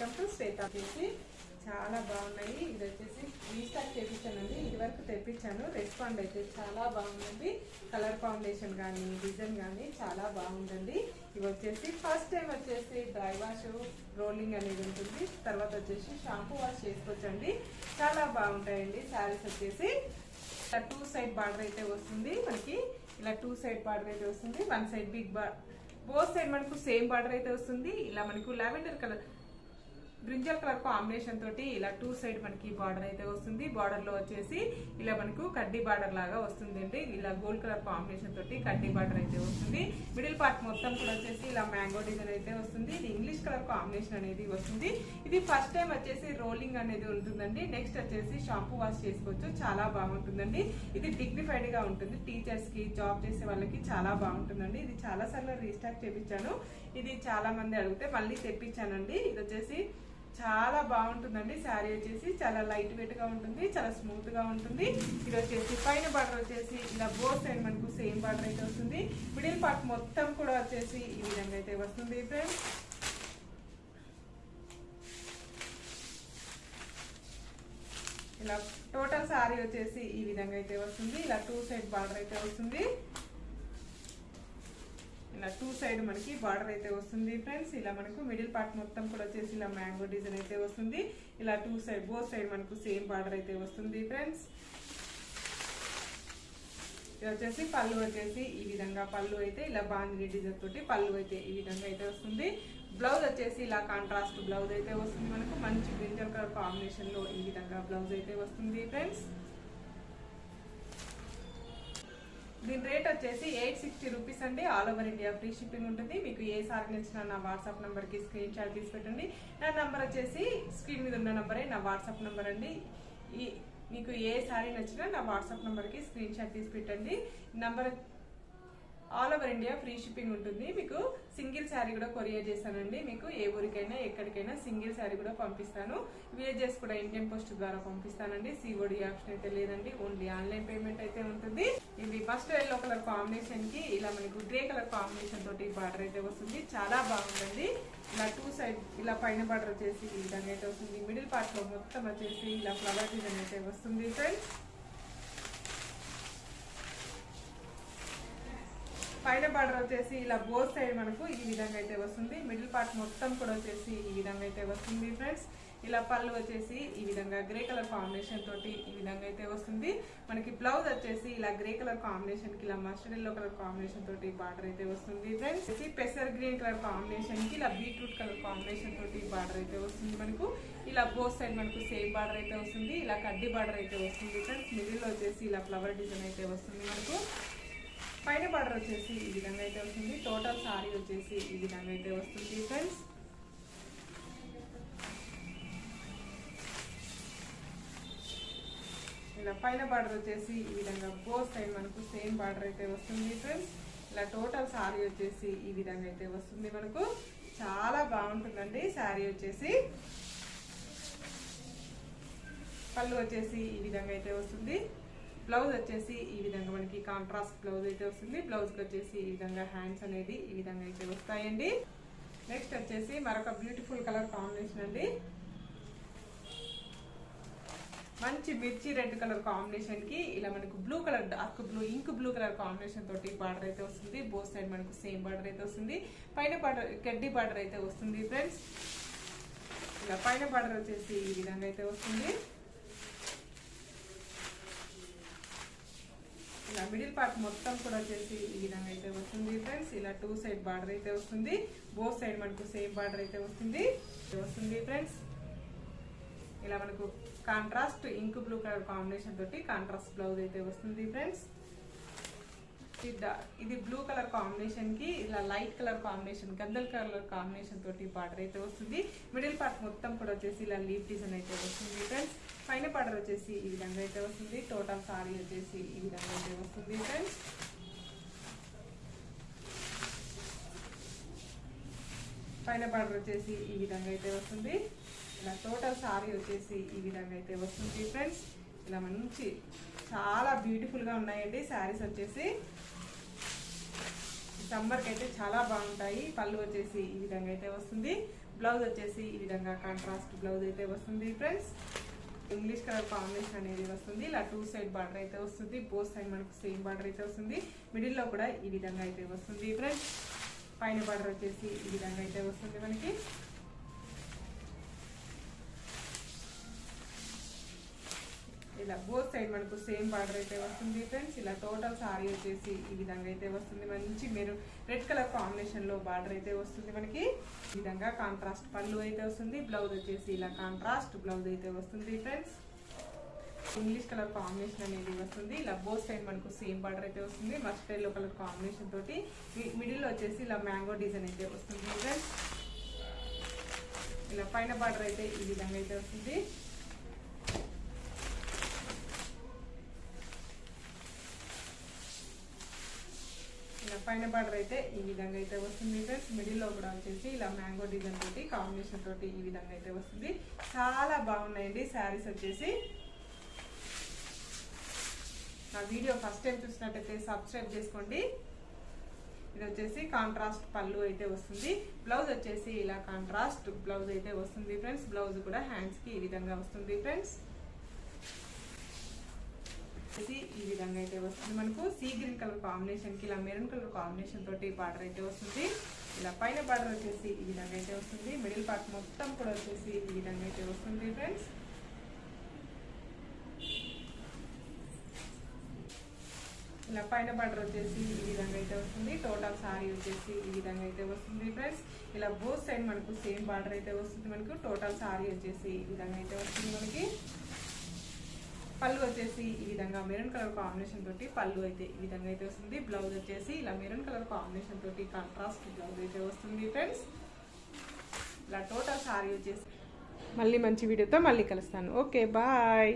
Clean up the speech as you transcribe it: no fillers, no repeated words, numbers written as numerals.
Welcome to Shweta beauty. చాలా బాగున్నాయి. ఇది వచ్చేసి రీస్టాక్ చేయించానండి. ఇది వరకు తెప్పించాను. రెస్పాండ్ అయితే చాలా బాగుందండి. కలర్ కాంబినేషన్ కానీ డిజైన్ కానీ చాలా బాగుందండి. ఇవి వచ్చేసి ఫస్ట్ టైం వచ్చేసి డ్రై వాష్ రోలింగ్ అనేది ఉంటుంది. తర్వాత వచ్చేసి షాంపూ వాష్ చేసుకోవచ్చండి. చాలా బాగుంటాయండి. శారీస్ వచ్చేసి ఇలా 2 సైడ్ బార్డర్ అయితే వస్తుంది. మనకి ఇలా 2 సైడ్ బార్డర్ అయితే వస్తుంది. 1 side big border, both side మనకు సేమ్ బార్డర్ అయితే వస్తుంది. ఇలా మనకు lavender colour brinjal colour combination తోటి ఇలా 2 సైడ్ మనకి బార్డర్ అయితే వస్తుంది. బార్డర్ లో వచ్చేసి ఇలా మనకు కడ్డీ బార్డర్ లాగా వస్తుంది అండి. ఇలా గోల్డ్ కలర్ కాంబినేషన్ తోటి కడ్డీ బార్డర్ అయితే వస్తుంది. మిడిల్ పార్ట్ మొత్తం కూడా వచ్చేసి ఇలా మ్యాంగో డిజైన్ అయితే వస్తుంది. ఇది ఇంగ్లీష్ కలర్ కాంబినేషన్ అనేది వస్తుంది. ఇది ఫస్ట్ టైం వచ్చేసి రోలింగ్ అనేది ఉంటుందండి. నెక్స్ట్ వచ్చేసి షాంపూ వాష్ చేసుకోవచ్చు. చాలా బాగుంటుందండి. ఇది డిగ్నిఫైడ్ గా ఉంటుంది. టీచర్స్ కి, జాబ్ చేసే వాళ్ళకి చాలా బాగుంటుందండి. ఇది చాలా సార్లు రీస్టాక్ చేపించాను. ఇది చాలా మంది అడిగితే మళ్ళీ తెప్పించానండి. ఇది వచ్చేసి చాలా బాగుంటుందండి. శారీ వచ్చేసి చాలా లైట్ వెయిట్ గా ఉంటుంది. చాలా స్మూత్ గా ఉంటుంది. ఇది వచ్చేసి పైన బార్డర్ వచ్చేసి ఇలా బోత్ సైడ్ మనకు సేమ్ బార్డర్ అయితే వస్తుంది. మిడిల్ పార్ట్ మొత్తం కూడా వచ్చేసి ఈ విధంగా అయితే వస్తుంది ఫ్రెండ్స్. ఇలా టోటల్ శారీ వచ్చేసి ఈ విధంగా అయితే వస్తుంది. ఇలా 2 సైడ్ బార్డర్ అయితే వస్తుంది. ఇలా 2 సైడ్ మనకి బార్డర్ అయితే వస్తుంది ఫ్రెండ్స్. ఇలా మనకు మిడిల్ పార్ట్ మొత్తం కూడా వచ్చేసి ఇలా మ్యాంగో డిజైన్ అయితే వస్తుంది. ఇలా 2 సైడ్ బోత్ సైడ్ మనకు సేమ్ బార్డర్ అయితే వస్తుంది ఫ్రెండ్స్. ఇది వచ్చేసి పళ్ళు వచ్చేసి ఈ విధంగా పళ్ళు అయితే ఇలా బాందిని డిజైన్ తోటి పళ్ళు అయితే ఈ విధంగా అయితే వస్తుంది. బ్లౌజ్ వచ్చేసి ఇలా కాంట్రాస్ట్ బ్లౌజ్ అయితే వస్తుంది. మనకు మంచి బ్రింజల్ కలర్ కాంబినేషన్ లో ఈ విధంగా బ్లౌజ్ అయితే వస్తుంది ఫ్రెండ్స్. దీని రేట్ వచ్చేసి 860 రూపీస్ అండి. All over India free shipping ఉంటుంది. మీకు ఏ సారీ నచ్చినా నా వాట్సాప్ నెంబర్ కి స్క్రీన్ షాట్ తీసి పెట్టండి. నా నంబర్ వచ్చేసి స్క్రీన్ మీద ఉన్న నంబరే నా వాట్సాప్ నెంబర్ అండి. మీకు ఏ సారీ నచ్చినా నా వాట్సాప్ నెంబర్ కి స్క్రీన్ షాట్ తీసి పెట్టండి. Number all over India free shipping ఉంటుంది. మీకు సింగిల్ శారీ కూడా కొరియర్ చేస్తానండి. మీకు ఏ ఊరికైనా ఎక్కడికైనా సింగిల్ శారీ కూడా పంపిస్తాను. విలేజెస్ కూడా ఇండియన్ పోస్ట్ ద్వారా పంపిస్తానండి. సిఓడి ఆప్షన్ అయితే లేదండి. ఓన్లీ ఆన్లైన్ పేమెంట్ అయితే ఉంటుంది. ఇది ఫస్ట్ ఎల్లో కలర్ కాంబినేషన్ కి ఇలా మనకు గ్రే కలర్ కాంబినేషన్ తోటి బార్డర్ అయితే వస్తుంది. చాలా బాగుందండి. ఇలా 2 సైడ్ ఇలా పైన బార్డర్ వచ్చేసి ఈ విధంగా అయితే వస్తుంది. మిడిల్ పార్ట్ లో మొత్తం వచ్చేసి ఇలా ఫ్లవర్ డిజైన్ అయితే వస్తుంది ఫ్రెండ్స్. పైన బార్డర్ వచ్చేసి ఇలా బోత్ సైడ్ మనకు ఈ విధంగా అయితే వస్తుంది. మిడిల్ పార్ట్ మొత్తం కూడా వచ్చేసి ఈ విధంగా అయితే వస్తుంది ఫ్రెండ్స్. ఇలా పళ్ళు వచ్చేసి ఈ విధంగా గ్రే కలర్ కాంబినేషన్ తోటి ఈ విధంగా అయితే వస్తుంది. మనకి బ్లౌజ్ వచ్చేసి ఇలా గ్రే కలర్ కాంబినేషన్ కి ఇలా మస్టర్డ్ ఎల్లో కలర్ కాంబినేషన్ తోటి బార్డర్ అయితే వస్తుంది ఫ్రెండ్స్. పెసర్ గ్రీన్ కలర్ కాంబినేషన్ కి ఇలా బీట్రూట్ కలర్ కాంబినేషన్ తోటి బార్డర్ అయితే వస్తుంది. మనకు ఇలా బోత్ సైడ్ మనకు సేమ్ బార్డర్ అయితే వస్తుంది. ఇలా కడ్డీ బార్డర్ అయితే వస్తుంది ఫ్రెండ్స్. మిడిల్ లో వచ్చేసి ఇలా ఫ్లవర్ డిజైన్ అయితే వస్తుంది. మనకు పైన బార్డర్ వచ్చేసి ఈ విధంగా అయితే వస్తుంది. టోటల్ సారీ వచ్చేసి ఈ విధంగా అయితే వస్తుంది ఫ్రెండ్స్. ఇలా పైన బార్డర్ వచ్చేసి ఈ విధంగా బోత్ సైడ్ మనకు సేమ్ బార్డర్ అయితే వస్తుంది ఫ్రెండ్స్. ఇలా టోటల్ సారీ వచ్చేసి ఈ విధంగా అయితే వస్తుంది. మనకు చాలా బాగుంటుందండి శారీ వచ్చేసి. పళ్ళు వచ్చేసి ఈ విధంగా అయితే వస్తుంది. బ్లౌజ్ వచ్చేసి ఈ విధంగా మనకి కాంట్రాస్ట్ బ్లౌజ్ అయితే వస్తుంది. బ్లౌజ్ కి వచ్చేసి ఈ విధంగా హ్యాండ్స్ అనేది ఈ విధంగా అయితే వస్తాయండి. నెక్స్ట్ వచ్చేసి మరొక బ్యూటిఫుల్ కలర్ కాంబినేషన్ అండి. మంచి మిర్చి రెడ్ కలర్ కాంబినేషన్ కి ఇలా మనకు blue colour dark blue ink blue colour combination తోటి బార్డర్ అయితే వస్తుంది. బోత్ సైడ్ మనకు సేమ్ బార్డర్ అయితే వస్తుంది. పైన బార్డర్ గడ్డి బార్డర్ అయితే వస్తుంది ఫ్రెండ్స్. ఇలా పైన బార్డర్ వచ్చేసి ఈ విధంగా అయితే వస్తుంది. ఇలా మిడిల్ పార్ట్ మొత్తం కూడా వచ్చేసి ఈ విధంగా అయితే వస్తుంది ఫ్రెండ్స్. ఇలా 2 సైడ్ బార్డర్ అయితే వస్తుంది. బోత్ సైడ్ మనకు సేమ్ బార్డర్ అయితే వస్తుంది ఫ్రెండ్స్. ఇలా మనకు contrast ink blue colour combination తోటి కాంట్రాస్ట్ బ్లౌజ్ అయితే వస్తుంది ఫ్రెండ్స్. ఇది బ్లూ కలర్ కాంబినేషన్ కి ఇలా లైట్ కలర్ కాంబినేషన్ గంధల్ కలర్ కాంబినేషన్ తోటి బార్డర్ అయితే వస్తుంది. మిడిల్ పార్ట్ మొత్తం కూడా వచ్చేసి ఇలా లీఫ్ డిజైన్ అయితే వస్తుంది ఫ్రెండ్స్. పైన బార్డర్ వచ్చేసి ఈ విధంగా అయితే వస్తుంది. టోటల్ సారీ వచ్చేసి ఈ విధంగా అయితే వస్తుంది ఫ్రెండ్స్. పైన బార్డర్ వచ్చేసి ఈ విధంగా అయితే వస్తుంది. ఇలా టోటల్ సారీ వచ్చేసి ఈ విధంగా అయితే వస్తుంది ఫ్రెండ్స్. ఇలా మంచి చాలా బ్యూటిఫుల్ గా ఉన్నాయండి శారీస్ వచ్చేసి. సమ్మర్ కి అయితే చాలా బాగుంటాయి. పళ్ళు వచ్చేసి ఈ విధంగా అయితే వస్తుంది. బ్లౌజ్ వచ్చేసి ఈ విధంగా కాంట్రాస్ట్ బ్లౌజ్ అయితే వస్తుంది ఫ్రెండ్స్. ఇంగ్లీష్ కలర్ కాంబినేషన్ అనేది వస్తుంది. ఇలా 2 సైడ్ బార్డర్ అయితే వస్తుంది. బోత్ సైడ్ మనకు సేమ్ బార్డర్ అయితే వస్తుంది. మిడిల్ లో కూడా ఈ విధంగా అయితే వస్తుంది ఫ్రెండ్స్. పైన బార్డర్ వచ్చేసి ఈ విధంగా అయితే వస్తుంది మనకి. ఇలా బోత్ సైడ్ మనకు సేమ్ బార్డర్ అయితే వస్తుంది ఫ్రెండ్స్. ఇలా టోటల్ సారీ వచ్చేసి ఈ విధంగా అయితే వస్తుంది. మంచి మీరు రెడ్ కలర్ కాంబినేషన్ లో బార్డర్ అయితే వస్తుంది మనకి. ఈ విధంగా కాంట్రాస్ట్ పళ్ళు అయితే వస్తుంది. బ్లౌజ్ వచ్చేసి ఇలా కాంట్రాస్ట్ బ్లౌజ్ అయితే వస్తుంది ఫ్రెండ్స్. ఇంగ్లీష్ కలర్ కాంబినేషన్ అనేది వస్తుంది. ఇలా బోత్ సైడ్ మనకు సేమ్ బార్డర్ అయితే వస్తుంది. మస్టర్డ్ ఎల్లో కలర్ కాంబినేషన్ తోటి మిడిల్ వచ్చేసి ఇలా మ్యాంగో డిజైన్ అయితే వస్తుంది ఫ్రెండ్స్. ఇలా పైన బార్డర్ అయితే ఈ విధంగా అయితే వస్తుంది. పైన బార్డర్ అయితే ఈ విధంగా అయితే వస్తుంది ఫ్రెండ్స్. మిడిల్ లో కూడా వచ్చేసి ఇలా మ్యాంగో డిజైన్ తోటి కాంబినేషన్ తోటి ఈ విధంగా అయితే వస్తుంది. చాలా బాగున్నాయండి శారీస్ వచ్చేసి. నా వీడియో ఫస్ట్ టైం చూసినట్టయితే సబ్స్క్రైబ్ చేసుకోండి. ఇది వచ్చేసి కాంట్రాస్ట్ పళ్ళు అయితే వస్తుంది. బ్లౌజ్ వచ్చేసి ఇలా కాంట్రాస్ట్ బ్లౌజ్ అయితే వస్తుంది ఫ్రెండ్స్. బ్లౌజ్ కూడా హ్యాండ్స్ కి ఈ విధంగా వస్తుంది ఫ్రెండ్స్. ఈ విధంగా అయితే వస్తుంది మనకు. సీ గ్రీన్ కలర్ కాంబినేషన్ కి ఇలా మెరూన్ కలర్ కాంబినేషన్ తోటి బార్డర్ అయితే వస్తుంది. ఇలా పైన బార్డర్ వచ్చేసి ఈ విధంగా అయితే వస్తుంది. మిడిల్ పార్ట్ మొత్తం కూడా వచ్చేసి ఈ విధంగా అయితే వస్తుంది ఫ్రెండ్స్. ఇలా పైన బార్డర్ వచ్చేసి ఈ విధంగా అయితే వస్తుంది. టోటల్ సారీ వచ్చేసి ఈ విధంగా అయితే వస్తుంది ఫ్రెండ్స్. ఇలా బోత్ సైడ్ మనకు సేమ్ బార్డర్ అయితే వస్తుంది మనకు. టోటల్ సారీ వచ్చేసి ఈ విధంగా అయితే వస్తుంది మనకి. పళ్ళు వచ్చేసి ఈ విధంగా మెరూన్ కలర్ కాంబినేషన్ తోటి పళ్ళు అయితే ఈ విధంగా అయితే వస్తుంది. బ్లౌజ్ వచ్చేసి ఇలా మెరూన్ కలర్ కాంబినేషన్ తోటి కాంట్రాస్ట్ బ్లౌజ్ అయితే వస్తుంది ఫ్రెండ్స్. ఇలా టోటల్ సారీ వచ్చేసి మళ్ళీ మంచి వీడియోతో మళ్ళీ కలుస్తాను. Okay bye.